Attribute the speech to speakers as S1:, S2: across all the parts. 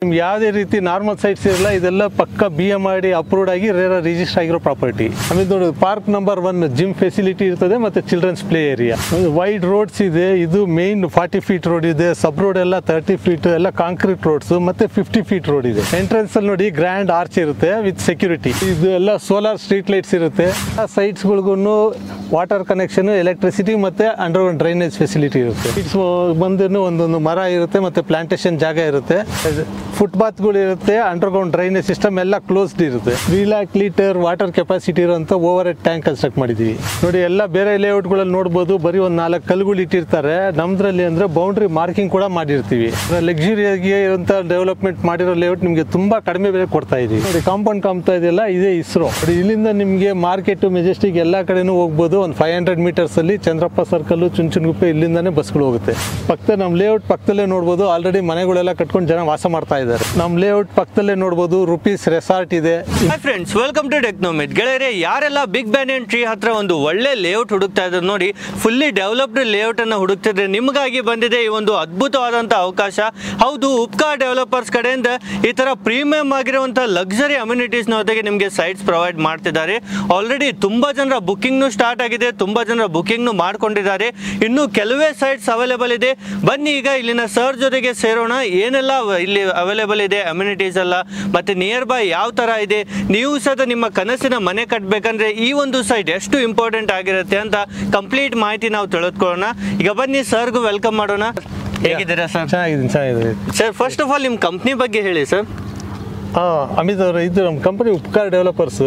S1: ನಿಮ್ಗೆ ಯಾವುದೇ ರೀತಿ ನಾರ್ಮಲ್ ಸೈಟ್ಸ್ ಇರಲ್ಲ, ಇದೆಲ್ಲ ಪಕ್ಕ BMRD ಅಪ್ರೂವ್ಡ್ ಆಗಿ ರಿಜಿಸ್ಟರ್ ಆಗಿರೋ ಪ್ರಾಪರ್ಟಿ. ಆಮೇಲೆ ನೋಡಿ ಪಾರ್ಕ್ ನಂಬರ್ 1 ಜಿಮ್ ಫೆಸಿಲಿಟಿ ಇರ್ತದೆ ಮತ್ತೆ children's play area, wide roads ಇದೆ. ಇದು ಮೇನ್ 40 ಫೀಟ್ ರೋಡ್ ಇದೆ, ಸಬ್ ರೋಡ್ ಎಲ್ಲ 30 ಫೀಟ್ ಎಲ್ಲ ಕಾಂಕ್ರೀಟ್ ರೋಡ್ಸ್ ಮತ್ತೆ 50 ಫೀಟ್ ರೋಡ್ ಇದೆ. ಎಂಟ್ರೆನ್ಸ್ ಅಲ್ಲಿ ನೋಡಿ ಗ್ರ್ಯಾಂಡ್ ಆರ್ಚ್ ಇರುತ್ತೆ ವಿತ್ ಸೆಕ್ಯೂರಿಟಿ. ಇದು ಎಲ್ಲ ಸೋಲಾರ್ ಸ್ಟ್ರೀಟ್ ಲೈಟ್ಸ್ ಇರುತ್ತೆ. ಸೈಟ್ಸ್ ಗಳಿಗೂ ವಾಟರ್ ಕನೆಕ್ಷನ್, ಎಲೆಕ್ಟ್ರಿಸಿಟಿ ಮತ್ತೆ ಅಂಡರ್ಗ್ರೌಂಡ್ ಡ್ರೈನೇಜ್ ಫೆಸಿಲಿಟಿ ಇರುತ್ತೆ. ಇಟ್ಸ್ ಬಂದು ಒಂದೊಂದು ಮರ ಇರುತ್ತೆ ಮತ್ತೆ ಪ್ಲಾಂಟೇಶನ್ ಜಾಗ ಇರುತ್ತೆ, ಫುಟ್ಪಾತ್ ಗಳು ಇರುತ್ತೆ, ಅಂಡರ್ಗ್ರೌಂಡ್ ಡ್ರೈನೇಜ್ ಸಿಸ್ಟಮ್ ಎಲ್ಲ ಕ್ಲೋಸ್ಡ್ ಇರುತ್ತೆ. 3 लाख ಲೀಟರ್ ವಾಟರ್ ಕೆಪಾಸಿಟಿ ಇರುವಂತ ಓವರ್ ಹೆಡ್ ಟ್ಯಾಂಕ್ ಕನ್ಸ್ಟ್ರಕ್ಟ್ ಮಾಡಿದೀವಿ. ನೋಡಿ ಎಲ್ಲ ಬೇರೆ ಲೇಔಟ್ ಗಳಲ್ಲಿ ನೋಡಬಹುದು ಬರೀ ಒಂದು 4 ಕಲ್ಲುಗಳು ಇಟ್ಟಿರ್ತಾರೆ. ನಮ್ದ್ರಲ್ಲಿ ಅಂದ್ರೆ ಬೌಂಡ್ರಿ ಮಾರ್ಕಿಂಗ್ ಕೂಡ ಮಾಡಿರ್ತೀವಿ. ಲಕ್ಸುರಿಯಾಗಿ ಇರುವಂತ ಡೆವಲಪ್ಮೆಂಟ್ ಮಾಡಿರೋ ಲೇಔಟ್ ನಿಮ್ಗೆ ತುಂಬಾ ಕಡಿಮೆ ಬೆಲೆ ಕೊಡ್ತಾ ಇದೀವಿ. ನೋಡಿ ಕಾಂಪೌಂಡ್ ಕಾಮ್ತಾ ಇದೆಯಲ್ಲ, ಇದೇ ಇಸ್ರೋ. ಇಲ್ಲಿಂದ ನಿಮ್ಗೆ ಮಾರ್ಕೆಟ್, ಮೆಜೆಸ್ಟಿಕ್ ಎಲ್ಲಾ ಕಡೆನೂ ಹೋಗ್ಬೋದು. ಒಂದು 500 ಮೀಟರ್ಸ್ ಅಲ್ಲಿ ಚಂದ್ರಪ್ಪ ಸರ್ಕಲ್, ಚುಂಚನಗುಪ್ಪೆ ಇಲ್ಲಿಂದಾನೇ ಬಸ್ಗಳು ಹೋಗುತ್ತೆ. ಪಕ್ಕ ನಮ್ಮ ಲೇಔಟ್ ಪಕ್ಕದಲ್ಲೇ ನೋಡಬಹುದು ಆಲ್ರೆಡಿ ಮನೆಗಳೆಲ್ಲ ಕಟ್ಕೊಂಡು ಜನ ವಾಸ ಮಾಡ್ತಾ ಇದ್ದಾರೆ. ನಮ್ಮ ಲೇಔಟ್ ಪಕ್ಕದಲ್ಲೇ ನೋಡಬಹುದು ರೂಪೀಸ್ ರೆಸಾರ್ಟ್ ಇದೆ.
S2: Hi friends, welcome to ಟೆಕ್ನೋಮಿತ್. ಗೆಳೆಯರೆ, ಯಾರೆಲ್ಲ ಬಿಗ್ ಬ್ಯಾನಿಯನ್ ಟ್ರೀ ಹತ್ರ ಒಂದು ಒಳ್ಳೆ ಲೇಔಟ್ ಹುಡುಕ್ತಾ ಇದ್ದಾರೆ ನೋಡಿ, ಫುಲ್ಲಿ ಡೆವಲಪ್ಡ್ ಲೇಔಟ್ ಅನ್ನ ಹುಡುಕ್ತಿದ್ರೆ ನಿಮಗಾಗಿ ಬಂದಿದೆ ಈ ಒಂದು ಅದ್ಭುತವಾದಂಥ ಅವಕಾಶ. ಹೌದು, ಉಪ್ಕಾರ್ ಡೆವಲಪರ್ಸ್ ಕಡೆಯಿಂದ ಈ ತರ ಪ್ರೀಮಿಯಂ ಆಗಿರುವಂಥ ಲಕ್ಸುರಿ ಅಮ್ಯುನಿಟೀಸ್ ಜೊತೆಗೆ ನಿಮಗೆ ಸೈಟ್ಸ್ ಪ್ರೊವೈಡ್ ಮಾಡ್ತಿದ್ದಾರೆ. ಆಲ್ರೆಡಿ ತುಂಬಾ ಜನರ ಬುಕ್ಕಿಂಗ್ನು ಸ್ಟಾರ್ಟ್ ಆಗಿದೆ, ತುಂಬಾ ಜನರ ಬುಕ್ಕಿಂಗ್ನು ಮಾಡ್ಕೊಂಡಿದ್ದಾರೆ. ಇನ್ನು ಕೆಲವೇ ಸೈಟ್ಸ್ ಅವೈಲೇಬಲ್ ಇದೆ. ಬನ್ನಿ ಈಗ ಇಲ್ಲಿನ ಸರ್ ಜೊತೆಗೆ ಸೇರೋಣ. ಏನೆಲ್ಲ ಇಲ್ಲಿ ಅವೈಲೇಬಲ್ ಇದೆ ಅಮ್ಯುನಿಟೀಸ್ ಎಲ್ಲ, ಮತ್ತೆ ನಿಯರ್ ಬೈ ಯಾವ ತರ ಇದೆ. ನೀವು ಸಹ ನಿಮ್ಮ ಕನಸಿನ ಮನೆ ಕಟ್ಟಬೇಕಂದ್ರೆ ಈ ಒಂದು ಸೈಟ್ ಎಷ್ಟು ಇಂಪಾರ್ಟೆಂಟ್ ಆಗಿರುತ್ತೆ ಅಂತ ಕಂಪ್ಲೀಟ್ ಮಾಹಿತಿ ನಾವು ತಿಳಿದುಕೊಳ್ಳೋಣ. ಈಗ ಬನ್ನಿ ಸರ್ಗೂ ವೆಲ್ಕಮ್ ಮಾಡೋಣ. ಹೇಗಿದ್ದೀರಾ ಸರ್?
S1: ಚೆನ್ನಾಗಿದೆ
S2: ಸರ್, ಫಸ್ಟ್ ಆಫ್ ಆಲ್ ನಿಮ್ಮ ಕಂಪ್ನಿ ಬಗ್ಗೆ ಹೇಳಿ ಸರ್.
S1: ಅಮಿತ್ ಅವರ, ಇದು ನಮ್ಮ ಕಂಪನಿ ಉಪ್ಕಾರ್ ಡೆವಲಪರ್ಸ್.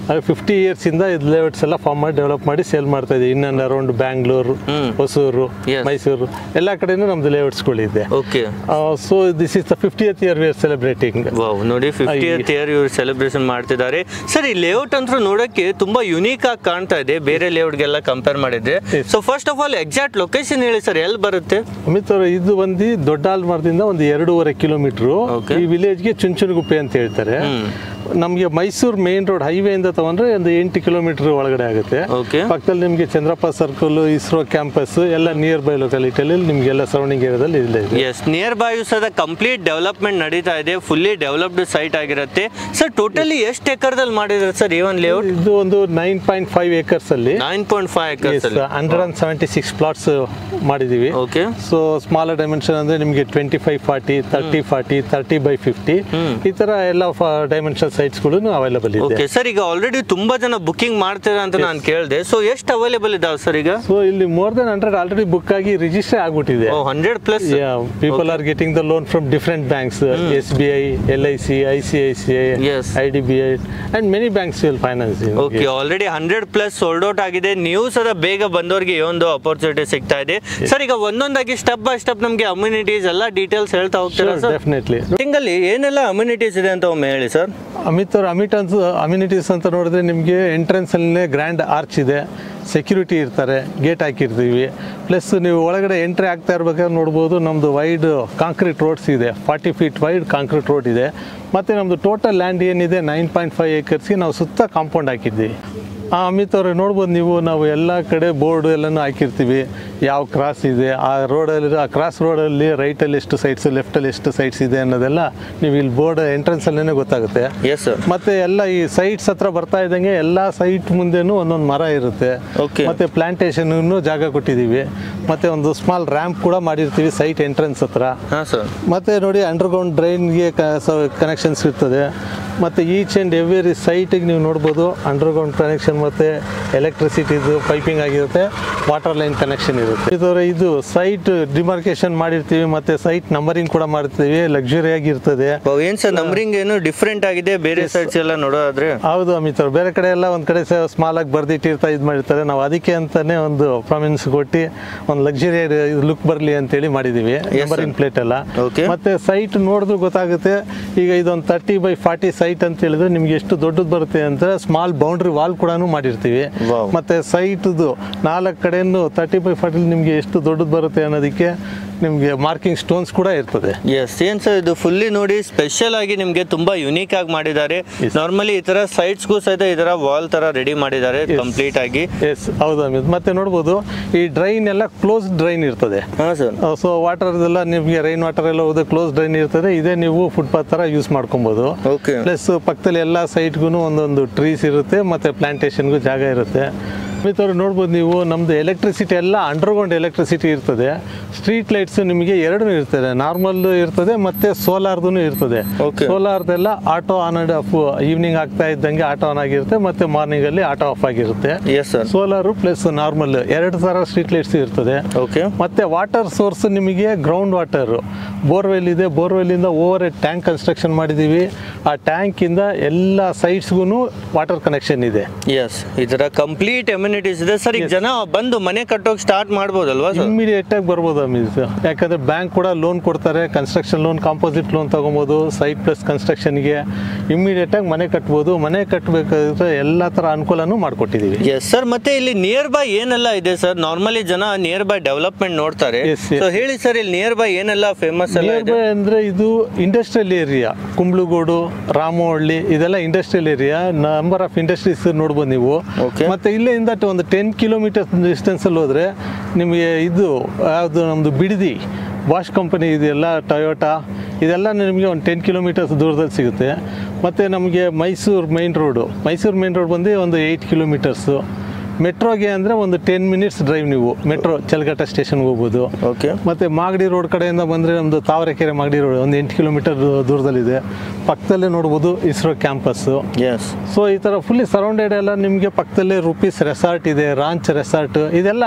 S1: 50 ಇಯರ್ಸ್ ಇಂದ ಇದು ಲೇಔಟ್ಸ್ ಎಲ್ಲ ಫಾರ್ಮ್ ಮಾಡಿ ಡೆವಲಪ್ ಮಾಡಿ ಸೇಲ್ ಮಾಡ್ತಾ ಇದೆ. In and around Bangalore, Hosur, Mysuru ಎಲ್ಲ ಕಡೆನೂ ನಮ್ದು ಲೇಔಟ್ಸ್ ಗಳಿದೆ.
S2: Okay,
S1: so this is the 50th year we are celebrating.
S2: ನೋಡಿ 50th year ಇವರು ಸೆಲೆಬ್ರೇಷನ್ ಮಾಡ್ತಿದ್ದಾರೆ. ಸರ್, ಈ ಲೇಔಟ್ ಅಂತೂ ನೋಡಕ್ಕೆ ತುಂಬಾ ಯುನೀಕ್ ಆಗಿ ಕಾಣ್ತಾ ಇದೆ ಬೇರೆ ಲೇಔಟ್ಗೆಲ್ಲ ಕಂಪೇರ್ ಮಾಡಿದ್ರೆ. So first of all exact location ಹೇಳಿ ಸರ್, ಎಲ್ಲಿ ಬರುತ್ತೆ?
S1: ಅಮಿತ್ ಅವರು, ಇದು ಬಂದು ದೊಡ್ಡಾಲ್ಮರದಿಂದ ಒಂದು 2.5 ಕಿಲೋಮೀಟರ್. ಈ ವಿಲೇಜ್ಗೆ ಚುಂಚನಗುಪ್ಪೆ ಅಂತ ಹೇಳ್ತಾರೆ. ನಮಗೆ ಮೈಸೂರು ಮೇನ್ ರೋಡ್ ಹೈವೇ ಇಂದ ತಗೊಂಡ್ರೆ ಒಂದು 8 ಕಿಲೋಮೀಟರ್ ಒಳಗಡೆ ಆಗುತ್ತೆ. ಪಕ್ಕದಲ್ಲಿ ನಿಮಗೆ ಚಂದ್ರಪ್ಪ ಸರ್ಕಲ್, ಇಸ್ರೋ ಕ್ಯಾಂಪಸ್ ಎಲ್ಲ ನಿಯರ್ ಬೈ ಲೊಕಾಲಿಟಿಯಲ್ಲಿ ನಿಮ್ಗೆಲ್ಲ ಸರೌಂಡಿಂಗ್ ಏರಿಯಾದಲ್ಲಿ ಇದೆ.
S2: ಎಸ್, ನಿಯರ್ ಬೈ ಸದ ಕಂಪ್ಲೀಟ್ ಡೆವಲಪ್ಮೆಂಟ್ ನಡೀತಾ ಇದೆ. ಫುಲ್ಲಿ ಡೆವಲಪ್ಡ್ ಸೈಟ್ ಆಗಿರುತ್ತೆ. ಸರ್, ಟೋಟಲಿ ಎಷ್ಟು ಎಕರ್ದಲ್ಲಿ ಮಾಡಿದ್ರೆ ಸರ್ ಈ ಒಂದು ಲೇಔಟ್?
S1: ಇದು ಒಂದು 9.5 acres ಅಲ್ಲಿ
S2: 9.5 acres ಅಲ್ಲಿ
S1: 176 ಪ್ಲಾಟ್ಸ್ ಮಾಡಿದೀವಿ.
S2: ಓಕೆ,
S1: ಸೊ ಸ್ಮಾಲರ್ ಡೈಮೆನ್ಷನ್ ಅಂದ್ರೆ ನಿಮಗೆ 25-40, 30-40, 30/50 ಈ ತರ ಎಲ್ಲ ಡೈಮೆನ್ಷನ್ ಸೈಟ್ಸ್ ಗಳು ಅವೈಲೇಬಲ್ ಇದೆ.
S2: ಓಕೆ ಸರ್, ಈಗ ಆಲ್ರೆಡಿ ತುಂಬಾ ಜನ ಬುಕಿಂಗ್ ಮಾಡ್ತಾರೆ ಅಂತ ನಾನು ಕೇಳಿದೆ. ಸೊ ಎಷ್ಟು ಅವೈಲೇಬಲ್ ಇದಾವೆ ಸರ್ ಈಗ?
S1: ಸೊ ಇಲ್ಲಿ ಮೋರ್ ದನ್ 100 ಆಲ್ರೆಡಿ ಬುಕ್ ಆಗಿ ರಿಜಿಸ್ಟರ್ ಆಗ್ಬಿಟ್ಟಿದೆ.
S2: 100+.
S1: People are getting the loan from different banks, SBI, LIC, ICICI, IDBI and many banks will finance.
S2: Okay, already 100+ sold out ಆಗಿದೆ. ನೀವು ಸಹ ಬೇಗ ಬಂದವರಿಗೆ ಈ ಒಂದು ಅಪರ್ಚುನಿಟಿ ಸಿಗ್ತಾ ಇದೆ. ಸರ್, ಈಗ ಒಂದೊಂದಾಗಿ ಸ್ಟೆಪ್ ಬೈ ಸ್ಟೆಪ್ ನಮಗೆ ಅಮ್ಯುನಿಟೀಸ್ ಎಲ್ಲ ಡೀಟೇಲ್ಸ್ ಹೇಳ್ತಾ ಹೋಗ್ತೀರಾ ಸರ್?
S1: ಡೆಫಿನೆಟ್ಲಿ.
S2: ಅಲ್ಲಿ ಏನೆಲ್ಲ ಅಮ್ಯುನಿಟೀಸ್ ಇದೆ ಅಂತ ಒಮ್ಮೆ ಹೇಳಿ ಸರ್.
S1: ಅಮಿತ್ ಅವ್ರ, ಅಮ್ಯುನಿಟೀಸ್ ಅಂತ ನೋಡಿದ್ರೆ ನಿಮಗೆ ಎಂಟ್ರೆನ್ಸ್ ಅಲ್ಲೇ ಗ್ರ್ಯಾಂಡ್ ಆರ್ಚ್ ಇದೆ, ಸೆಕ್ಯೂರಿಟಿ ಇರ್ತಾರೆ, ಗೇಟ್ ಹಾಕಿರ್ತೀವಿ. ಪ್ಲಸ್ ನೀವು ಒಳಗಡೆ ಎಂಟ್ರಿ ಆಗ್ತಾ ಇರ್ಬೇಕಾದ್ರೆ ನೋಡ್ಬೋದು ನಮ್ಮದು ವೈಡ್ ಕಾಂಕ್ರೀಟ್ ರೋಡ್ಸ್ ಇದೆ. 40 ಫೀಟ್ ವೈಡ್ ಕಾಂಕ್ರೀಟ್ ರೋಡ್ ಇದೆ. ಮತ್ತು ನಮ್ಮದು ಟೋಟಲ್ ಲ್ಯಾಂಡ್ ಏನಿದೆ 9.5 acresಗೆ ನಾವು ಸುತ್ತ ಕಾಂಪೌಂಡ್ ಹಾಕಿದ್ದೀವಿ. ಅಮಿತ್ ಅವ್ರೆ, ನೋಡ್ಬೋದು ನೀವು, ನಾವು ಎಲ್ಲ ಕಡೆ ಬೋರ್ಡ್ ಎಲ್ಲನೂ ಹಾಕಿರ್ತೀವಿ. ಯಾವ ಕ್ರಾಸ್ ಇದೆ ಆ ರೋಡಲ್ಲಿ, ಆ ಕ್ರಾಸ್ ರೋಡಲ್ಲಿ ರೈಟಲ್ಲಿ ಎಷ್ಟು ಸೈಟ್ಸ್, ಲೆಫ್ಟಲ್ಲಿ ಎಷ್ಟು ಸೈಟ್ಸ್ ಇದೆ ಅನ್ನೋದೆಲ್ಲ ನೀವು ಇಲ್ಲಿ ಬೋರ್ಡ್ ಎಂಟ್ರೆನ್ಸ್ ಅಲ್ಲೇ ಗೊತ್ತಾಗುತ್ತೆ.
S2: Yes sir.
S1: ಮತ್ತೆ ಎಲ್ಲ ಈ ಸೈಟ್ಸ್ ಹತ್ರ ಬರ್ತಾ ಇದ್ದಂಗೆ ಎಲ್ಲ ಸೈಟ್ ಮುಂದೆನೂ ಒಂದೊಂದು ಮರ ಇರುತ್ತೆ. ಮತ್ತೆ ಪ್ಲಾಂಟೇಶನ್ ಜಾಗ ಕೊಟ್ಟಿದ್ದೀವಿ. ಮತ್ತೆ ಒಂದು ಸ್ಮಾಲ್ ರ್ಯಾಂಪ್ ಕೂಡ ಮಾಡಿರ್ತೀವಿ ಸೈಟ್ ಎಂಟ್ರೆನ್ಸ್ ಹತ್ರ. ಮತ್ತೆ ನೋಡಿ ಅಂಡರ್ಗ್ರೌಂಡ್ ಡ್ರೈನ್ಗೆ ಕನೆಕ್ಷನ್ಸ್ ಇರ್ತದೆ. ಮತ್ತೆ ಈಚ್ ಆ್ಯಂಡ್ ಎವ್ರಿ ಸೈಟಿಗೆ ನೀವು ನೋಡ್ಬೋದು ಅಂಡರ್ಗ್ರೌಂಡ್ ಕನೆಕ್ಷನ್ ಮತ್ತೆ ಎಲೆಕ್ಟ್ರಿಸಿಟಿದು ಪೈಪಿಂಗ್ ಆಗಿರುತ್ತೆ, ವಾಟರ್ ಲೈನ್ ಕನೆಕ್ಷನ್ ಇರುತ್ತೆ. ಇದು ಸೈಟ್ ಡಿಮಾರ್ಕೇಶನ್ ಮಾಡಿರ್ತೀವಿ, ಮತ್ತೆ ಸೈಟ್ ನಂಬರಿಂಗ್ ಕೂಡ ಮಾಡ್ತೀವಿ. ಲಕ್ಸುರಿ ಆಗಿರ್ತದೆ.
S2: ಏನ್ ಸರ್, ನಂಬರಿಂಗ್ ಏನು ಡಿಫ್ರೆಂಟ್ ಆಗಿದೆ ಬೇರೆ ಸೈಟ್ಸ್ ಎಲ್ಲ ನೋಡೋದಾದ್ರೆ?
S1: ಹೌದು ಅಮಿತ್ ಅವ್ರು, ಬೇರೆ ಕಡೆ ಎಲ್ಲ ಒಂದ್ ಕಡೆ ಸ್ಮಾಲ್ ಆಗಿ ಬರ್ದಿಟ್ಟಿರ್ತಾ ಇದು ಮಾಡಿರ್ತಾರೆ. ನಾವು ಅದಕ್ಕೆ ಅಂತಾನೆ ಒಂದು ಪ್ರಾಮಿನೆನ್ಸ್ ಕೊಟ್ಟು ಒಂದು ಲಕ್ಸುರಿ ಲುಕ್ ಬರ್ಲಿ ಅಂತೇಳಿ ಮಾಡಿದೀವಿ ನಂಬರಿಂಗ್ ಪ್ಲೇಟ್ ಎಲ್ಲ. ಮತ್ತೆ ಸೈಟ್ ನೋಡಿದ್ರು ಗೊತ್ತಾಗುತ್ತೆ. ಈಗ ಇದೊಂದು 30/40 ಸೈಟ್ ಅಂತ ಹೇಳಿದ್ರೆ ನಿಮ್ಗೆ ಎಷ್ಟು ದೊಡ್ಡದು ಬರುತ್ತೆ ಅಂತ ಸ್ಮಾಲ್ ಬೌಂಡ್ರಿ ವಾಲ್ ಕೂಡ ಮಾಡಿರ್ತೀವಿ. ಮತ್ತೆ ಸೈಟ್ 4 ಕಡೆಯನ್ನು 30/40 ನಿಮ್ಗೆ ಎಷ್ಟು ದೊಡ್ಡದು ಬರುತ್ತೆ ಅನ್ನೋದಕ್ಕೆ ನಿಮಗೆ ಮಾರ್ಕಿಂಗ್ ಸ್ಟೋನ್ಸ್ ಕೂಡ ಇರ್ತದೆ.
S2: ಎಸ್, ಏನ್ ಸರ್ ಇದು ಫುಲ್ಲಿ ನೋಡಿ ಸ್ಪೆಷಲ್ ಆಗಿ ನಿಮ್ಗೆ ತುಂಬಾ ಯುನೀಕ್ ಆಗಿ ಮಾಡಿದ್ದಾರೆ. ನಾರ್ಮಲಿ ಈ ತರ ಸೈಡ್ಸ್ಗೂ ಸಹಿತ ಈ ತರ ವಾಲ್ ತರ ರೆಡಿ ಮಾಡಿದ್ದಾರೆ ಕಂಪ್ಲೀಟ್ ಆಗಿ.
S1: ಎಸ್ ಹೌದು ಅಮಿತ್. ಮತ್ತೆ ನೋಡ್ಬೋದು ಈ ಡ್ರೈನ್ ಎಲ್ಲ ಕ್ಲೋಸ್ ಡ್ರೈನ್ ಇರ್ತದೆ.
S2: ಹಾ ಸರ್.
S1: ಸೊ ವಾಟರ್ ಎಲ್ಲ ನಿಮಗೆ ರೈನ್ ವಾಟರ್ ಎಲ್ಲ ಹೋದ ಕ್ಲೋಸ್ ಡ್ರೈನ್ ಇರ್ತದೆ. ಇದೇ ನೀವು ಫುಟ್ಪಾತ್ ತರ ಯೂಸ್ ಮಾಡ್ಕೊಬಹುದು.
S2: ಓಕೆ.
S1: ಪ್ಲಸ್ ಪಕ್ಕದಲ್ಲಿ ಎಲ್ಲ ಸೈಡ್ಗೂ ಒಂದೊಂದು ಟ್ರೀಸ್ ಇರುತ್ತೆ, ಮತ್ತೆ ಪ್ಲಾಂಟೇಶನ್ಗೂ ಜಾಗ ಇರುತ್ತೆ. ಮಿತ್ರರು ನೋಡ್ಬೋದು ನೀವು, ನಮ್ದು ಎಲೆಕ್ಟ್ರಿಸಿಟಿ ಎಲ್ಲ ಅಂಡರ್ಗ್ರೌಂಡ್ ಎಲೆಕ್ಟ್ರಿಸಿಟಿ ಇರ್ತದೆ. ಸ್ಟ್ರೀಟ್ ಲೈಟ್ಸ್ ನಿಮಗೆ ಎರಡೂ ಇರ್ತದೆ, ನಾರ್ಮಲ್ ಇರ್ತದೆ ಮತ್ತೆ ಸೋಲಾರ್ದು ಇರ್ತದೆ. ಸೋಲಾರ್ದೆಲ್ಲ auto on and off, evening ಆಗ್ತಾ ಇದ್ದಂಗೆ ಆಟೋ ಆನ್ ಆಗಿರುತ್ತೆ, ಮತ್ತೆ ಮಾರ್ನಿಂಗ್ ಅಲ್ಲಿ ಆಟೋ ಆಫ್ ಆಗಿರುತ್ತೆ. ಸೋಲಾರ್ ಪ್ಲಸ್ ನಾರ್ಮಲ್ ಎರಡು ತರ ಸ್ಟ್ರೀಟ್ ಲೈಟ್ಸ್ ಇರ್ತದೆ. ಮತ್ತೆ ವಾಟರ್ ಸೋರ್ಸ್ ನಿಮಗೆ ಗ್ರೌಂಡ್ ವಾಟರ್ ಬೋರ್ವೆಲ್ ಇದೆ. ಬೋರ್ವೆಲ್ ಇಂದ ಓವರ್ ಹೆಡ್ ಟ್ಯಾಂಕ್ ಕನ್ಸ್ಟ್ರಕ್ಷನ್ ಮಾಡಿದೀವಿ. ಆ ಟ್ಯಾಂಕ್ ಇಂದ ಎಲ್ಲ ಸೈಟ್ಸ್ಗೂ ವಾಟರ್ ಕನೆಕ್ಷನ್ ಇದೆ.
S2: ಎಸ್, ಇದರ ಕಂಪ್ಲೀಟ್ ಅಮ್ಯುನಿಟೀಸ್ ಇದೆ ಸರ್. ಈಗ ಜನ ಬಂದು ಮನೆ ಕಟ್ಟೋಕೆ ಸ್ಟಾರ್ಟ್ ಮಾಡ್ಬೋದಲ್ವಾ?
S1: ಇಮಿಡಿಯೇಟ್ ಆಗಿ ಬರ್ಬೋದು ಅಮಿತ್. ಯಾಕಂದ್ರೆ ಬ್ಯಾಂಕ್ ಕೂಡ ಲೋನ್ ಕೊಡ್ತಾರೆ, ಕನ್ಸ್ಟ್ರಕ್ಷನ್ ಲೋನ್, ಕಾಂಪೋಸಿಟ್ ಲೋನ್ ತಗೊಬೋದು. ಸೈಟ್ ಪ್ಲಸ್ ಕನ್ಸ್ಟ್ರಕ್ಷನ್ಗೆ ಇಮಿಡಿಯೇಟ್ ಆಗಿ ಮನೆ ಕಟ್ಬೋದು. ಮನೆ ಕಟ್ಟಬೇಕಾದ್ರೆ ಎಲ್ಲ ತರ ಅನುಕೂಲನೂ ಮಾಡ್ಕೊಟ್ಟಿದೀವಿ.
S2: Yes sir. ಮತ್ತೆ ಇಲ್ಲಿ ನಿಯರ್ ಬೈ ಏನೆಲ್ಲ ಇದೆ ಸರ್? ನಾರ್ಮಲಿ ಜನ ನಿಯರ್ ಬೈ ಡೆವಲಪ್ಮೆಂಟ್ ನೋಡ್ತಾರೆ. ಸೊ ಹೇಳಿ ಸರ್, ಇಲ್ಲಿ ನಿಯರ್ ಬೈ ಏನೆಲ್ಲ ಫೇಮಸ್
S1: ನಿಯರ್ ಬೈ ಅಂದ್ರೆ ಇದು ಇಂಡಸ್ಟ್ರಿಯಲ್ ಏರಿಯಾ. ಕುಂಬ್ಳಗೋಡು, ರಾಮವಳ್ಳಿ ಇದೆಲ್ಲ industrial area. Number of industries ನೋಡ್ಬೋದು ನೀವು. ಮತ್ತೆ ಇಲ್ಲಿಂದ ಒಂದು 10 ಕಿಲೋಮೀಟರ್ ಡಿಸ್ಟೆನ್ಸ್ ಅಲ್ಲಿ ಹೋದ್ರೆ ನಿಮಗೆ ಇದು ಯಾವುದು ನಮ್ದು ಬಿಡದಿ ಬಾಷ್ ಕಂಪನಿ ಇದೆಲ್ಲ, ಟೊಯೋಟಾ ಇದೆಲ್ಲ ನಿಮಗೆ ಒಂದು 10 ಕಿಲೋಮೀಟರ್ಸ್ ದೂರದಲ್ಲಿ ಸಿಗುತ್ತೆ. ಮತ್ತು ನಮಗೆ ಮೈಸೂರು ಮೇನ್ ರೋಡು ಬಂದು ಒಂದು 8 ಕಿಲೋಮೀಟರ್ಸು. ಮೆಟ್ರೋಗೆ ಅಂದರೆ ಒಂದು 10 ಮಿನಿಟ್ಸ್ ಡ್ರೈವ್ ನೀವು ಮೆಟ್ರೋ ಚಲಘಟ್ಟ ಸ್ಟೇಷನ್ಗೆ ಹೋಗ್ಬೋದು.
S2: ಓಕೆ.
S1: ಮತ್ತು ಮಾಗಡಿ ರೋಡ್ ಕಡೆಯಿಂದ ಬಂದರೆ ನಮ್ಮದು ತಾವರೆಕೆರೆ ಮಾಗಡಿ ರೋಡ್ ಒಂದು 8 ಕಿಲೋಮೀಟರ್ ದೂರದಲ್ಲಿದೆ. ಪಕ್ಕದಲ್ಲೇ ನೋಡ್ಬೋದು ಇಸ್ರೋ ಕ್ಯಾಂಪಸ್ಸು.
S2: ಎಸ್.
S1: ಸೊ ಈ ಥರ ಫುಲ್ಲಿ ಸರೌಂಡೆಡ್ ಎಲ್ಲ ನಿಮಗೆ ಪಕ್ಕದಲ್ಲೇ ರೂಪೀಸ್ ರೆಸಾರ್ಟ್ ಇದೆ, ರಾಂಚ್ ರೆಸಾರ್ಟ್, ಇದೆಲ್ಲ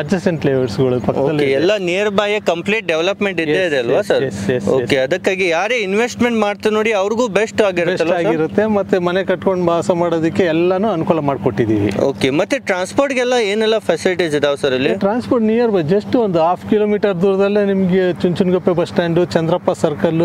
S1: ಅಡ್ಜಸ್ಟೆಂಟ್ ಲೇಔಟ್ಸ್ಗಳು ಪಕ್ಕದಲ್ಲಿ
S2: ಎಲ್ಲ ನಿಯರ್ ಬೈ ಕಂಪ್ಲೀಟ್ ಡೆವಲಪ್ಮೆಂಟ್ ಇದ್ದೇ ಇದೆ ಅಲ್ವಾ ಸರ್? ಓಕೆ. ಅದಕ್ಕಾಗಿ ಯಾರೇ ಇನ್ವೆಸ್ಟ್ಮೆಂಟ್ ಮಾಡ್ತಾರೆ ನೋಡಿ ಅವ್ರಿಗೂ ಬೆಸ್ಟ್
S1: ಆಗಿರುತ್ತೆ. ಮತ್ತೆ ಮನೆ ಕಟ್ಕೊಂಡು ವಾಸ ಮಾಡೋದಕ್ಕೆ ಎಲ್ಲಾನು ಅನುಕೂಲ ಮಾಡಿಕೊಟ್ಟಿದ್ದೀವಿ.
S2: ಓಕೆ. ಮತ್ತೆ ಟ್ರಾನ್ಸ್ಪೋರ್ಟ್ಗೆಲ್ಲ ಏನೆಲ್ಲ ಫೆಸಿಲಿಟೀಸ್ ಇದಾವೆ ಸರ್ ಇಲ್ಲಿ?
S1: ಟ್ರಾನ್ಸ್ಪೋರ್ಟ್ ನಿಯರ್ ಬೈ ಜಸ್ಟ್ ಒಂದು 1/2 ಕಿಲೋಮೀಟರ್ ದೂರದಲ್ಲೇ ನಿಮಗೆ Chunchanaguppe bus stand, Chandrappa circle,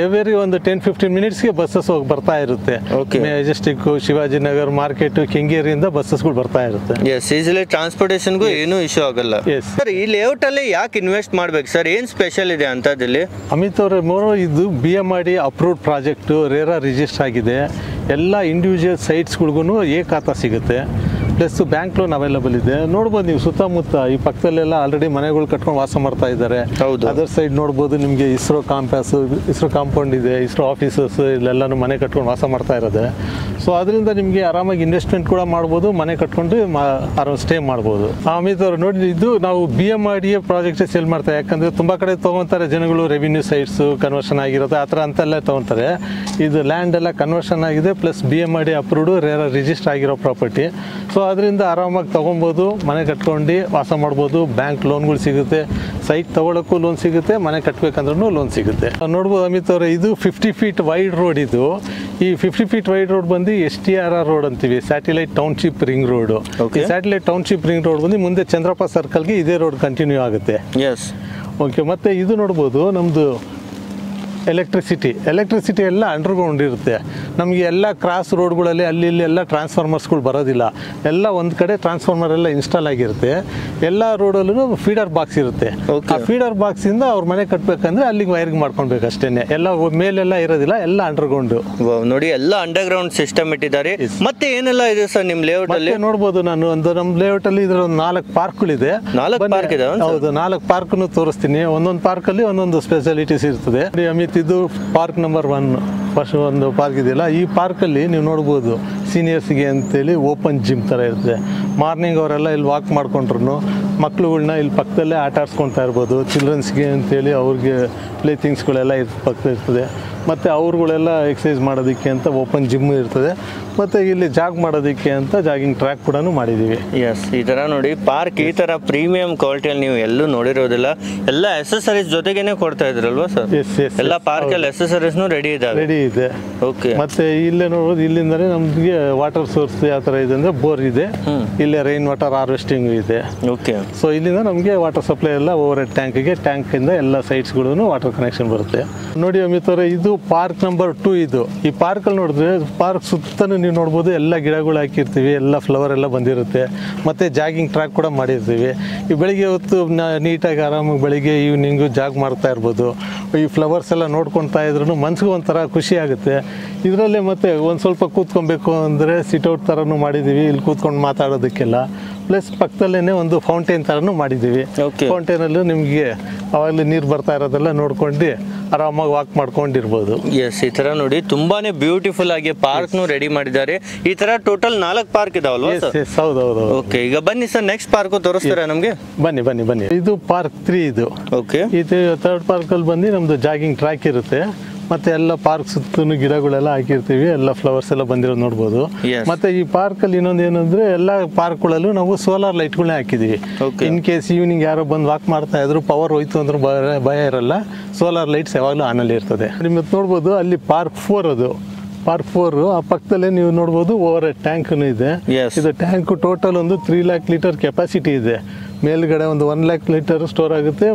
S1: every ಒಂದು 10-15 ಮಿನಿಟ್ಸ್ಗೆ ಬಸ್ಸಸ್ ಹೋಗಿ ಬರ್ತಾ ಇರುತ್ತೆ. ಮೆಜೆಸ್ಟಿಕ್, ಶಿವಾಜಿನಗರ್, ಮಾರ್ಕೆಟ್, ಕೆಂಗೇರಿಯಿಂದ ಬಸ್ಸಸ್ಗಳು ಬರ್ತಾ ಇರುತ್ತೆ.
S2: ಎಸ್, ಈಸಿಲಿ ಟ್ರಾನ್ಸ್ಪೋರ್ಟೇಷನ್ಗೂ ಏನೂ ಇಶ್ಯೂ ಆಗಲ್ಲ. ಸರ್ ಈ ಲೇಔಟ್ ಅಲ್ಲಿ ಯಾಕೆ ಇನ್ವೆಸ್ಟ್ ಮಾಡ್ಬೇಕು ಸರ್? ಏನ್ ಸ್ಪೆಷಲ್ ಇದೆ ಅಂತದಿಲ್ಲಿ?
S1: ಅಮಿತ್ ಅವರೇ, ಇದು BMRD approved project, RERA register ಆಗಿದೆ. ಎಲ್ಲ ಇಂಡಿವಿಜುವಲ್ ಸೈಟ್ಸ್ಗಳಿಗೂ ಖಾತಾ ಸಿಗುತ್ತೆ. ಪ್ಲಸ್ ಬ್ಯಾಂಕ್ ಲೋನ್ ಅವೈಲಬಲ್ ಇದೆ. ನೋಡ್ಬೋದು ನೀವು ಸುತ್ತಮುತ್ತ ಈ ಪಕ್ಕದಲ್ಲೆಲ್ಲ ಆಲ್ರೆಡಿ ಮನೆಗಳು ಕಟ್ಕೊಂಡು ವಾಸ ಮಾಡ್ತಾ ಇದ್ದಾರೆ. ಅದರ್ ಸೈಡ್ ನೋಡ್ಬೋದು ನಿಮಗೆ ಇಸ್ರೋ ಕ್ಯಾಂಪಸ್, ಇಸ್ರೋ ಕಾಂಪೌಂಡ್ ಇದೆ, ಇಸ್ರೋ ಆಫೀಸಸ್ ಇಲ್ಲೆಲ್ಲಾನು ಮನೆ ಕಟ್ಕೊಂಡು ವಾಸ ಮಾಡ್ತಾ ಇರೋದೆ. ಸೊ ಅದರಿಂದ ನಿಮಗೆ ಆರಾಮಾಗಿ ಇನ್ವೆಸ್ಟ್ಮೆಂಟ್ ಕೂಡ ಮಾಡ್ಬೋದು, ಮನೆ ಕಟ್ಕೊಂಡು ಆರಾಮ್ ಸ್ಟೇ ಮಾಡ್ಬೋದು. ಅಮಿತ್ ಅವರು ನೋಡಿ, ಇದು ನಾವು BMRD ಪ್ರಾಜೆಕ್ಟ್ ಸೇಲ್ ಮಾಡ್ತಾರೆ. ಯಾಕಂದ್ರೆ ತುಂಬಾ ಕಡೆ ತಗೊಂತಾರೆ ಜನಗಳು, ರೆವಿನ್ಯೂ ಸೈಟ್ಸ್ ಕನ್ವರ್ಷನ್ ಆಗಿರುತ್ತೆ ಆ ಥರ ಅಂತೆಲ್ಲ ತಗೊಂತಾರೆ. ಇದು ಲ್ಯಾಂಡ್ ಎಲ್ಲ ಕನ್ವರ್ಷನ್ ಆಗಿದೆ, plus BMRD approved RERA register ಆಗಿರೋ ಪ್ರಾಪರ್ಟಿ. ಸೊ ಅದರಿಂದ ಆರಾಮಾಗಿ ತೊಗೊಬೋದು, ಮನೆ ಕಟ್ಕೊಂಡು ವಾಸ ಮಾಡ್ಬೋದು. ಬ್ಯಾಂಕ್ ಲೋನ್ಗಳು ಸಿಗುತ್ತೆ, ಸೈಟ್ ತೊಗೊಳಕ್ಕೂ ಲೋನ್ ಸಿಗುತ್ತೆ, ಮನೆ ಕಟ್ಟಬೇಕಂದ್ರೂ ಲೋನ್ ಸಿಗುತ್ತೆ. ನೋಡ್ಬೋದು ಅಮಿತ್ ಅವರೇ, ಇದು 50 ಫೀಟ್ ವೈಡ್ ರೋಡ್. ಇದು ಈ 50 ಫೀಟ್ ವೈಡ್ ರೋಡ್ ಬಂದು STRR ರೋಡ್ ಅಂತೀವಿ, ಸ್ಯಾಟಿಲೈಟ್ ಟೌನ್ಶಿಪ್ ರಿಂಗ್ ರೋಡ್. ಈ ಸ್ಯಾಟಿಲೈಟ್ ಟೌನ್ಶಿಪ್ ರಿಂಗ್ ರೋಡ್ ಬಂದು ಮುಂದೆ ಚಂದ್ರಪ್ಪ ಸರ್ಕಲ್ಗೆ ಇದೇ ರೋಡ್ ಕಂಟಿನ್ಯೂ ಆಗುತ್ತೆ.
S2: ಎಸ್.
S1: ಓಕೆ. ಮತ್ತೆ ಇದು ನೋಡ್ಬೋದು ನಮ್ಮದು ಎಲೆಕ್ಟ್ರಿಸಿಟಿ ಎಲ್ಲ ಅಂಡರ್ಗ್ರೌಂಡ್ ಇರುತ್ತೆ. ನಮಗೆ ಎಲ್ಲ ಕ್ರಾಸ್ ರೋಡ್ಗಳಲ್ಲಿ ಅಲ್ಲಿ ಇಲ್ಲಿ ಎಲ್ಲ ಟ್ರಾನ್ಸ್ಫಾರ್ಮರ್ಸ್ಗಳು ಬರೋದಿಲ್ಲ. ಎಲ್ಲ ಒಂದು ಕಡೆ ಟ್ರಾನ್ಸ್ಫಾರ್ಮರ್ ಎಲ್ಲ ಇನ್ಸ್ಟಾಲ್ ಆಗಿರುತ್ತೆ. ಎಲ್ಲ ರೋಡಲ್ಲೂ ಫೀಡರ್ ಬಾಕ್ಸ್ ಇರುತ್ತೆ. ಆ ಫೀಡರ್ ಬಾಕ್ಸ್ ಇಂದ ಅವ್ರ ಮನೆ ಕಟ್ಟಬೇಕಂದ್ರೆ ಅಲ್ಲಿಗೆ ವೈರಿಂಗ್ ಮಾಡ್ಕೊಳ್ಬೇಕು ಅಷ್ಟೇನೆ. ಎಲ್ಲ ಮೇಲೆಲ್ಲ ಇರೋದಿಲ್ಲ, ಎಲ್ಲ ಅಂಡರ್ಗ್ರೌಂಡ್.
S2: ನೋಡಿ, ಎಲ್ಲ ಅಂಡರ್ಗ್ರೌಂಡ್ ಸಿಸ್ಟಮ್ ಇಟ್ಟಿದ್ದಾರೆ. ಮತ್ತೆ ಏನೆಲ್ಲ ಇದೆ ಸರ್ ನಿಮ್ ಲೇಔಟ್ ಅಲ್ಲಿ?
S1: ನೋಡ್ಬೋದು, ನಾನು ನಮ್ಮ ಲೇಔಟ್ ಅಲ್ಲಿ ಇದ್ರ 4 ಪಾರ್ಕ್ಗಳಿದೆ.
S2: 4 ಪಾರ್ಕ್ ಇದೆ?
S1: ಹೌದು, 4 ಪಾರ್ಕ್ನು ತೋರಿಸ್ತೀನಿ. ಒಂದೊಂದು ಪಾರ್ಕ್ ಅಲ್ಲಿ ಒಂದೊಂದು ಸ್ಪೆಷಾಲಿಟೀಸ್ ಇರ್ತದೆ. ಅಮಿತ್, ಇದು ಪಾರ್ಕ್ ನಂಬರ್ 1 ಫಸ್ಟ್ ಒಂದು ಪಾರ್ಕ್ ಇದೆಯಲ್ಲ, ಈ ಪಾರ್ಕಲ್ಲಿ ನೀವು ನೋಡ್ಬೋದು ಸೀನಿಯರ್ಸ್ಗೆ ಅಂತೇಳಿ ಓಪನ್ ಜಿಮ್ ಥರ ಇರುತ್ತೆ. ಮಾರ್ನಿಂಗ್ ಅವರೆಲ್ಲ ಇಲ್ಲಿ ವಾಕ್ ಮಾಡ್ಕೊಂಡ್ರು ಮಕ್ಳುಗಳ್ನ ಇಲ್ಲಿ ಪಕ್ಕದಲ್ಲೇ ಆಟ ಆಡ್ಸ್ಕೊಳ್ತಾ ಇರ್ಬೋದು. ಚಿಲ್ಡ್ರನ್ಸ್ಗೆ ಅಂತೇಳಿ ಅವ್ರಿಗೆ ಪ್ಲೇ ಥಿಂಗ್ಸ್ಗಳೆಲ್ಲ ಪಕ್ಕ ಇರ್ತದೆ. ಮತ್ತು ಅವ್ರುಗಳೆಲ್ಲ ಎಕ್ಸಸೈಸ್ ಮಾಡೋದಕ್ಕೆ ಅಂತ ಓಪನ್ ಜಿಮ್ ಇರ್ತದೆ. ಮತ್ತು ಇಲ್ಲಿ ಜಾಗ್ ಮಾಡೋದಕ್ಕೆ ಅಂತ ಜಾಗಿಂಗ್ ಟ್ರ್ಯಾಕ್ ಕೂಡ ಮಾಡಿದ್ದೀವಿ.
S2: ಎಸ್, ಈ ಥರ ನೋಡಿ ಪಾರ್ಕ್ ಈ ಥರ ಪ್ರೀಮಿಯಂ ಕ್ವಾಲಿಟಿಯಲ್ಲಿ ನೀವು ಎಲ್ಲೂ ನೋಡಿರೋದಿಲ್ಲ. ಎಲ್ಲ ಎಸೆಸರೀಸ್ ಜೊತೆಗೇನೆ ಕೊಡ್ತಾ ಇದ್ರಲ್ವಾ ಸರ್? ಎಲ್ಲ ಪಾರ್ಕಲ್ಲಿ ಎಸೆಸರೀಸ್ನು ರೆಡಿ ಇದೆ. ಓಕೆ.
S1: ಮತ್ತೆ ಇಲ್ಲೇ ನೋಡೋದು, ಇಲ್ಲಿಂದಲೇ ನಮಗೆ ವಾಟರ್ ಸೋರ್ಸ್ ಯಾವ ಥರ ಇದೆ ಅಂದರೆ ಬೋರ್ ಇದೆ, ಇಲ್ಲೇ ರೈನ್ ವಾಟರ್ ಹಾರ್ವೆಸ್ಟಿಂಗ್ ಇದೆ.
S2: ಓಕೆ.
S1: ಸೊ ಇಲ್ಲಿಂದ ನಮಗೆ ವಾಟರ್ ಸಪ್ಲೈ ಎಲ್ಲ ಓವರ್ ಹೆಡ್ ಟ್ಯಾಂಕಿಂದ ಎಲ್ಲ ಸೈಟ್ಸ್ಗಳು ವಾಟರ್ ಕನೆಕ್ಷನ್ ಬರುತ್ತೆ. ನೋಡಿ ಅಮಿತ್ ಅವರೇ, ಇದು ಪಾರ್ಕ್ ನಂಬರ್ 2 ಇದು. ಈ ಪಾರ್ಕಲ್ಲಿ ನೋಡಿದ್ರೆ ಪಾರ್ಕ್ ಸುತ್ತಲೂ ನೀವು ನೋಡ್ಬೋದು, ಎಲ್ಲ ಗಿಡಗಳು ಹಾಕಿರ್ತೀವಿ, ಎಲ್ಲ ಫ್ಲವರ್ ಎಲ್ಲ ಬಂದಿರುತ್ತೆ, ಮತ್ತು ಜಾಗಿಂಗ್ ಟ್ರ್ಯಾಕ್ ಕೂಡ ಮಾಡಿರ್ತೀವಿ. ಈ ಬೆಳಿಗ್ಗೆ ಹೊತ್ತು ನೀಟಾಗಿ ಆರಾಮಾಗಿ ಬೆಳಿಗ್ಗೆ ಈವ್ನಿಂಗು ಜಾಗ್ ಮಾಡ್ತಾ ಇರ್ಬೋದು. ಈ ಫ್ಲವರ್ಸ್ ಎಲ್ಲ ನೋಡ್ಕೊತಾ ಇದ್ರೂ ಮನ್ಸಿಗೆ ಒಂಥರ ಖುಷಿ ಆಗುತ್ತೆ. ಇದರಲ್ಲೇ ಮತ್ತೆ ಒಂದು ಸ್ವಲ್ಪ ಕೂತ್ಕೊಬೇಕು ಅಂದರೆ ಸಿಟ್ಔಟ್ ಥರನೂ ಮಾಡಿದ್ದೀವಿ, ಇಲ್ಲಿ ಕೂತ್ಕೊಂಡು ಮಾತಾಡೋದಕ್ಕೆಲ್ಲ. ಪ್ಲಸ್ ಪಕ್ಕದಲ್ಲೇ ಒಂದು ಫೌಂಟೇನ್ ಥರನೂ ಮಾಡಿದ್ದೀವಿ. ಫೌಂಟೇನಲ್ಲೂ ನಿಮಗೆ ಅವಾಗಲೇ ನೀರು ಬರ್ತಾ ಇರೋದೆಲ್ಲ ನೋಡ್ಕೊಂಡು ಆರಾಮಾಗಿ ವಾಕ್ ಮಾಡ್ಕೊಂಡಿರ್ಬೋದು.
S2: ಎಸ್, ಈ ತರ ನೋಡಿ ತುಂಬಾನೇ ಬ್ಯೂಟಿಫುಲ್ ಆಗಿ ಪಾರ್ಕ್ ರೆಡಿ ಮಾಡಿದ್ದಾರೆ. ಈ ತರ ಟೋಟಲ್ 4 ಪಾರ್ಕ್ ಇದಾವಲ್ವಾ ಸರ್?
S1: ಹೌದೌದು.
S2: ಓಕೆ, ಈಗ ಬನ್ನಿ ಸರ್, ನೆಕ್ಸ್ಟ್ ಪಾರ್ಕ್ ತೋರಿಸ್ತೀರಾ ನಮಗೆ?
S1: ಬನ್ನಿ. ಇದು ಪಾರ್ಕ್ 3 ಇದು.
S2: ಓಕೆ,
S1: ಇದು 3rd ಪಾರ್ಕಲ್ಲಿ ಬಂದು ನಮ್ದು ಜಾಗಿಂಗ್ ಟ್ರ್ಯಾಕ್ ಇರುತ್ತೆ, ಮತ್ತೆ ಎಲ್ಲ ಪಾರ್ಕ್ ಸುತ್ತಲೂ ಗಿಡಗಳೆಲ್ಲ ಹಾಕಿರ್ತೀವಿ, ಎಲ್ಲ ಫ್ಲವರ್ಸ್ ಎಲ್ಲ ಬಂದಿರೋದು ನೋಡ್ಬೋದು. ಮತ್ತೆ ಈ ಪಾರ್ಕಲ್ಲಿ ಇನ್ನೊಂದು ಏನಂದ್ರೆ ಎಲ್ಲ ಪಾರ್ಕ್ಗಳಲ್ಲೂ ನಾವು ಸೋಲಾರ್ ಲೈಟ್ಗಳನ್ನ ಹಾಕಿದೀವಿ. ಇನ್ ಕೇಸ್ ಈವ್ನಿಂಗ್ ಯಾರೋ ಬಂದು ವಾಕ್ ಮಾಡ್ತಾ ಇದ್ರು, ಪವರ್ ಹೋಯ್ತು ಅಂದ್ರೆ ಭಯ ಇರಲ್ಲ, ಸೋಲಾರ್ ಲೈಟ್ಸ್ ಯಾವಾಗಲೂ ಆನಲ್ಲಿ ಇರ್ತದೆ. ನಿಮ್ಗೆ ನೋಡ್ಬೋದು ಅಲ್ಲಿ ಪಾರ್ಕ್ 4 ಅದು. ಪಾರ್ಕ್ 4 ಆ ಪಕ್ಕದಲ್ಲೇ ನೀವು ನೋಡ್ಬೋದು ಓವರ್ ಟ್ಯಾಂಕ್ನು ಇದೆ. ಇದು ಟ್ಯಾಂಕ್ ಟೋಟಲ್ ಒಂದು 3 ಲ್ಯಾಕ್ ಲೀಟರ್ ಕೆಪಾಸಿಟಿ ಇದೆ. ಮೇಲ್ಗಡೆ ಒಂದು 1 ಲ್ಯಾಕ್ ಲೀಟರ್ ಸ್ಟೋರ್ ಆಗುತ್ತೆ,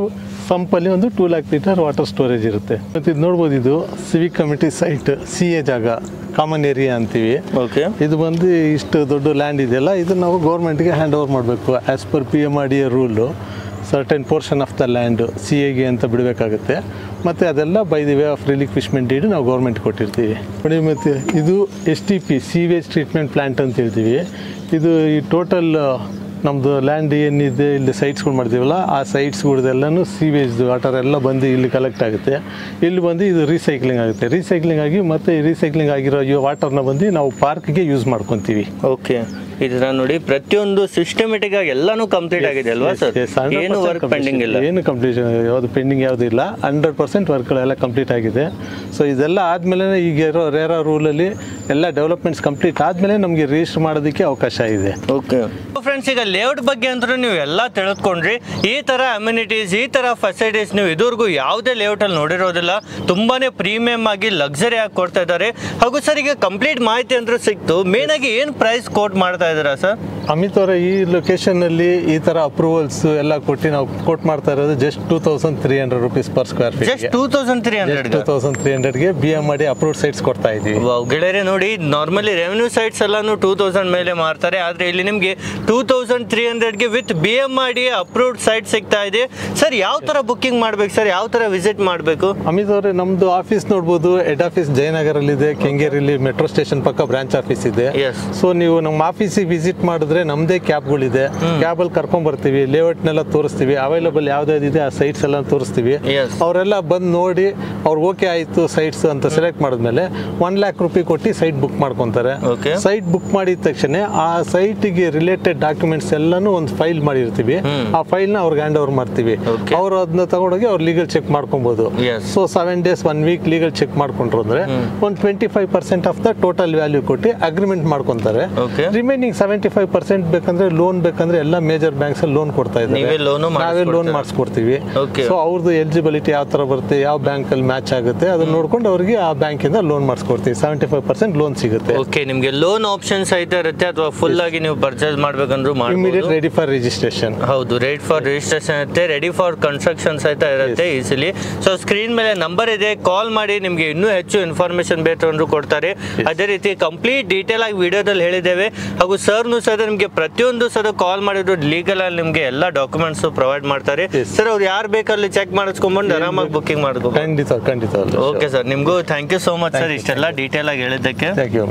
S1: ಸಂಪಲ್ಲಿ ಒಂದು 2 ಲ್ಯಾಕ್ ಲೀಟರ್ ವಾಟರ್ ಸ್ಟೋರೇಜ್ ಇರುತ್ತೆ. ಮತ್ತು ಇದು ನೋಡ್ಬೋದು, ಇದು ಸಿವಿಕ್ ಕಮಿಟಿ ಸೈಟ್, CA ಜಾಗ, ಕಾಮನ್ ಏರಿಯಾ ಅಂತೀವಿ. ಇದು ಬಂದು ಇಷ್ಟು ದೊಡ್ಡ ಲ್ಯಾಂಡ್ ಇದೆಯಲ್ಲ, ಇದು ನಾವು ಗೌರ್ಮೆಂಟ್ಗೆ ಹ್ಯಾಂಡ್ ಓವರ್ ಮಾಡಬೇಕು. As per PMRDA rule certain portion of the land CAಗೆ ಅಂತ ಬಿಡಬೇಕಾಗುತ್ತೆ. ಮತ್ತು ಅದೆಲ್ಲ by the way of relinquishment deed ನಾವು ಗೌರ್ಮೆಂಟ್ ಕೊಟ್ಟಿರ್ತೀವಿ ನೋಡಿ. ಮತ್ತು ಇದು STP ಸೀವೇಜ್ ಟ್ರೀಟ್ಮೆಂಟ್ ಪ್ಲ್ಯಾಂಟ್ ಅಂತ ಹೇಳ್ತೀವಿ. ಇದು ಈ ಟೋಟಲ್ ನಮ್ಮದು ಲ್ಯಾಂಡ್ ಏನಿದೆ ಇಲ್ಲಿ ಸೈಟ್ಸ್ಗಳು ಮಾಡ್ತೀವಲ್ಲ, ಆ ಸೈಟ್ಸ್ಗಳದೆಲ್ಲನೂ ಸೀವೇಜ್ ವಾಟರ್ ಎಲ್ಲ ಬಂದು ಇಲ್ಲಿ ಕಲೆಕ್ಟ್ ಆಗುತ್ತೆ. ಇಲ್ಲಿ ಬಂದು ಇದು ರೀಸೈಕ್ಲಿಂಗ್ ಆಗುತ್ತೆ. ರೀಸೈಕ್ಲಿಂಗ್ ಆಗಿ ಮತ್ತೆ ಈ ರೀಸೈಕ್ಲಿಂಗ್ ಆಗಿರೋ ಈ ವಾಟರ್ನ ಬಂದು ನಾವು ಪಾರ್ಕ್ಗೆ ಯೂಸ್ ಮಾಡ್ಕೊತೀವಿ.
S2: ಓಕೆ, ಇದರ ನೋಡಿ ಪ್ರತಿಯೊಂದು ಸಿಸ್ಟಮೆಟಿಕ್ ಆಗಿ ಎಲ್ಲಾನು ಕಂಪ್ಲೀಟ್ ಆಗಿದೆ ಅಲ್ವಾ ಸರ್? ಏನು ವರ್ಕ್ ಪೆಂಡಿಂಗ್ ಇಲ್ಲ,
S1: ಏನು ಕಂಪ್ಲೀಟ್ ಯಾವುದು ಪೆಂಡಿಂಗ್ ಯಾವುದು ಇಲ್ಲ. 100% ವರ್ಕ್ಗಳೆಲ್ಲ ಕಂಪ್ಲೀಟ್ ಆಗಿದೆ. ಸೊ ಇದೆಲ್ಲ ಆದಮೇಲೆ ಈಗ ಇರೋ ರೇರಾ ರೂಲಲ್ಲಿ ಎಲ್ಲ ಡೆವಲಪ್ಮೆಂಟ್ಸ್ ಕಂಪ್ಲೀಟ್ ಆದಮೇಲೆ ನಮಗೆ ರಿಜಿಸ್ಟರ್ ಮಾಡೋದಕ್ಕೆ ಅವಕಾಶ ಇದೆ.
S2: ಓಕೆ ಫ್ರೆಂಡ್ಸ್, ಈಗ ಲೇಔಟ್ ಬಗ್ಗೆ ಅಂತ ನೀವು ಎಲ್ಲ ತಿಳ್ಕೊಂಡ್ರಿ. ಈ ಥರ ಅಮ್ಯುನಿಟೀಸ್, ಈ ಥರ ಫೆಸಿಲಿಟೀಸ್ ನೀವು ಇದುವರೆಗೂ ಯಾವುದೇ ಲೇಔಟಲ್ಲಿ ನೋಡಿರೋದಿಲ್ಲ. ತುಂಬಾನೇ ಪ್ರೀಮಿಯಮ್ ಆಗಿ ಲಕ್ಸರಿ ಆಗಿ ಕೊಡ್ತಾ ಇದ್ದಾರೆ. ಹಾಗೂ ಸರ್, ಈಗ ಕಂಪ್ಲೀಟ್ ಮಾಹಿತಿ ಅಂದ್ರೆ ಸಿಕ್ತು. ಮೇನ್ ಆಗಿ ಏನು ಪ್ರೈಸ್ ಕೋಟ್ ಮಾಡ್ತಾ ಇದ್ದೀರಾ ಸರ್?
S1: ಅಮಿತ್ ಅವರ ಈ ಲೊಕೇಶನ್ನಲ್ಲಿ ಈ ಥರ ಅಪ್ರೂವಲ್ಸ್ ಎಲ್ಲ ಕೊಟ್ಟು ನಾವು ಕೋಟ್ ಮಾಡ್ತಾ ಇರೋದು just 2300 rupees per square feet.
S2: Just 2300ಗೆ
S1: BMRDA ಅಪ್ರೂವ್ಡ್ ಸೈಟ್ಸ್ ಕೊಡ್ತಾ ಇದ್ದೀವಿ.
S2: ಗೆಳೆಯರೆ ನೋಡಿ, ನಾರ್ಮಲಿ ರೆವೆನ್ಯೂ ಸೈಟ್ಸ್ ಎಲ್ಲಾನು 2000 ಮೇಲೆ ಮಾರ್ತಾರೆ, ಆದರೆ ಇಲ್ಲಿ ನಿಮಗೆ 2300ಗೆ ವಿತ್ BMRDA ಅಪ್ರೂವ್ಡ್ ಸೈಟ್ ಸಿಗ್ತಾ ಇದೆ. ಸರ್, ಯಾವ ಥರ ಬುಕ್ಕಿಂಗ್ ಮಾಡ್ಬೇಕು ಸರ್? ಯಾವ ಥರ ವಿಸಿಟ್ ಮಾಡಬೇಕು?
S1: ಅಮಿತ್ ಅವರೇ, ನಮ್ಮದು ಆಫೀಸ್ ನೋಡ್ಬೋದು. ಹೆಡ್ ಆಫೀಸ್ ಜಯನಗರಲ್ಲಿದೆ, ಕೆಂಗೇರಿಲಿ ಮೆಟ್ರೋ ಸ್ಟೇಷನ್ ಪಕ್ಕ ಬ್ರಾಂಚ್ ಆಫೀಸ್ ಇದೆ. ಸೊ ನೀವು ನಮ್ಮ ಆಫೀಸಿಗೆ ವಿಸಿಟ್ ಮಾಡಿದ್ರೆ ನಮ್ಮದೇ ಕ್ಯಾಬ್ಗಳಿದೆ, ಕ್ಯಾಬಲ್ಲಿ ಕರ್ಕೊಂಡ್ ಬರ್ತೀವಿ, ಲೇಔಟ್ನೆಲ್ಲ ತೋರಿಸ್ತೀವಿ, ಅವೈಲಬಲ್ ಯಾವ್ದಾವ್ದಿದೆ ಆ ಸೈಟ್ಸ್ ಎಲ್ಲ ತೋರಿಸ್ತೀವಿ. ಅವರೆಲ್ಲ ಬಂದು ನೋಡಿ ಅವ್ರಿಗೆ ಓಕೆ ಆಯಿತು ಸೈಟ್ಸ್ ಅಂತ ಸೆಲೆಕ್ಟ್ ಮಾಡಿದ್ಮೇಲೆ 1 ಲ್ಯಾಕ್ ರೂಪಾಯಿ ಕೊಟ್ಟು ಸೈಟ್ ಬುಕ್ ಮಾಡ್ಕೊತಾರೆ. ಸೈಟ್ ಬುಕ್ ಮಾಡಿದ ತಕ್ಷಣ ಆ ಸೈಟ್ಗೆ ರಿಲೇಟೆಡ್ ಡಾಕ್ಯುಮೆಂಟ್ಸ್ ಎಲ್ಲಾನು ಒಂದು ಫೈಲ್ ಮಾಡಿರ್ತೀವಿ. ಆ ಫೈಲ್ನ ಅವ್ರಿಗೆ ಹ್ಯಾಂಡ್ ಓವರ್ ಮಾಡ್ತೀವಿ. ಅವರು ಅದನ್ನ ತಗೊಂಡೋಗಿ ಅವ್ರು ಲೀಗಲ್ ಚೆಕ್ ಮಾಡ್ಕೊಬಹುದು. So 7 days 1 week legal check ಮಾಡ್ಕೊಂಡ್ರು ಅಂದ್ರೆ ಒಂದು 25% ಆಫ್ ದ ಟೋಟಲ್ ವ್ಯಾಲ್ಯೂ ಕೊಟ್ಟು ಅಗ್ರಿಮೆಂಟ್ ಮಾಡ್ಕೊಂತಾರೆ. ರಿಮೈನಿಂಗ್ 75% ಬೇಕಂದ್ರೆ ಲೋನ್ ಬೇಕಂದ್ರೆ ಎಲ್ಲ ಮೇಜರ್ ಬ್ಯಾಂಕ್ಸ್ ಅಲ್ಲಿ ಲೋನ್ ಕೊಡ್ತಾ ಇದ್ದಾರೆ, ನಾವೇ ಲೋನ್ ಮಾಡಿಸ್ಕೊಡ್ತೀವಿ. ಸೊ ಅವ್ರದ್ದು ಎಲಿಜಿಬಿಲಿಟಿ ಯಾವ ತರ ಬರುತ್ತೆ, ಯಾವ ಬ್ಯಾಂಕ್ ಅಲ್ಲಿ ಮ್ಯಾಚ್ ಆಗುತ್ತೆ ಅದನ್ನ ನೋಡ್ಕೊಂಡು ಅವ್ರಿಗೆ ಆ ಬ್ಯಾಂಕ್ ಇಂದ ಲೋನ್ ಮಾಡಿಸ್ಕೊಡ್ತೀವಿ. 75% ಲೋನ್ ಸಿಗುತ್ತೆ.
S2: ಓಕೆ, ನಿಮಗೆ ಲೋನ್ ಆಪ್ಷನ್ಸ್ ಐತೆ ಇರುತ್ತೆ ಅಥವಾ ಫುಲ್ ಆಗಿ ನೀವು ಪರ್ಚೇಸ್ ಮಾಡ್ಬೇಕಂದ್ರೂ
S1: ಇಮಿಡಿಯೇಟ್ ರೆಡಿ ಫಾರ್ ರಿಜಿಸ್ಟ್ರೇಷನ್.
S2: ಹೌದು, ರೆಡಿ ಫಾರ್ ರಿಜಿಸ್ಟ್ರೇಷನ್ ಇರುತ್ತೆ, ರೆಡಿ ಫಾರ್ ಕನ್ಸ್ಟ್ರಕ್ಷನ್ಸ್ ಐತೆ ಇರುತ್ತೆ ಈಸಿಲಿ. ಸೊ ಸ್ಕ್ರೀನ್ ಮೇಲೆ ನಂಬರ್ ಇದೆ, ಕಾಲ್ ಮಾಡಿ, ನಿಮಗೆ ಇನ್ನೂ ಹೆಚ್ಚು ಇನ್ಫಾರ್ಮೇಶನ್ ಬೇಕಂದ್ರೂ ಕೊಡ್ತಾರೆ. ಅದೇ ರೀತಿ ಕಂಪ್ಲೀಟ್ ಡೀಟೇಲ್ ಆಗಿ ವಿಡಿಯೋದಲ್ಲಿ ಹೇಳಿದ್ದೇವೆ. ಹಾಗೂ ಸರ್ನು ಸಹ ನಿಮಗೆ ಪ್ರತಿಯೊಂದು ಸಹ ಕಾಲ್ ಮಾಡಿದ್ರು ಲೀಗಲ್ ಅಲ್ಲಿ ನಿಮಗೆ ಎಲ್ಲ ಡಾಕ್ಯುಮೆಂಟ್ಸ್ ಪ್ರೊವೈಡ್ ಮಾಡ್ತಾರೆ. ಸರ್, ಅವ್ರು ಯಾರು ಬೇಕಲ್ಲಿ ಚೆಕ್ ಮಾಡಿಸ್ಕೊಂಡ್ಬಂದು ಆರಾಮಾಗಿ ಬುಕ್ಕಿಂಗ್ ಮಾಡ್ಕೊ.
S1: ಖಂಡಿತ.
S2: ಓಕೆ ಸರ್, ನಿಮಗೂ thank you so much sir, ಇಷ್ಟೆಲ್ಲ ಡೀಟೇಲ್ ಆಗಿ ಹೇಳಿದ್ದಕ್ಕೆ.
S1: Thank you.